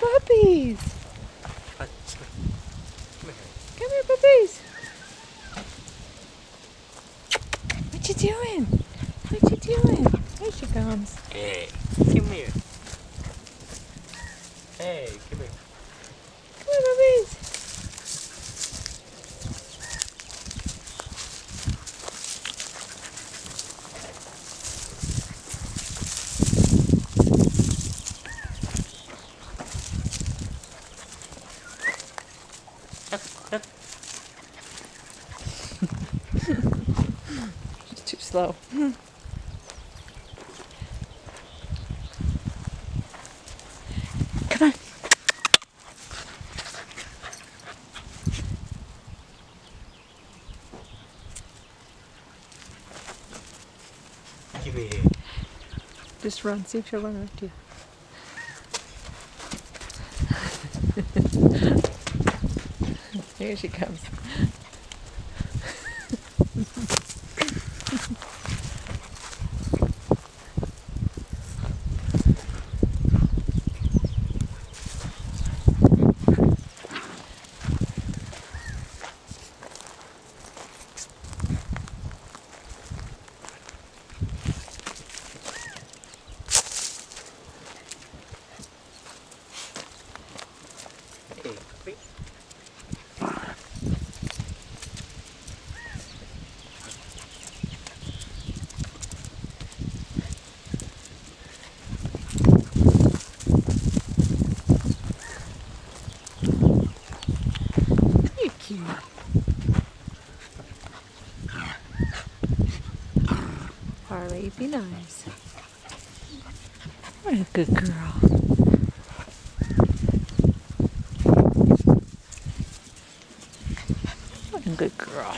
puppies. Come here. Come here, puppies. What you doing? What you doing? There she comes. Hey, come here. Hey, come here. Come here, puppies. She's too slow. Come on. Give me here. Just run. See if she'll run after you. Here she comes. Hey, wait. You're cute. Harley, be nice. What a good girl. What a good girl.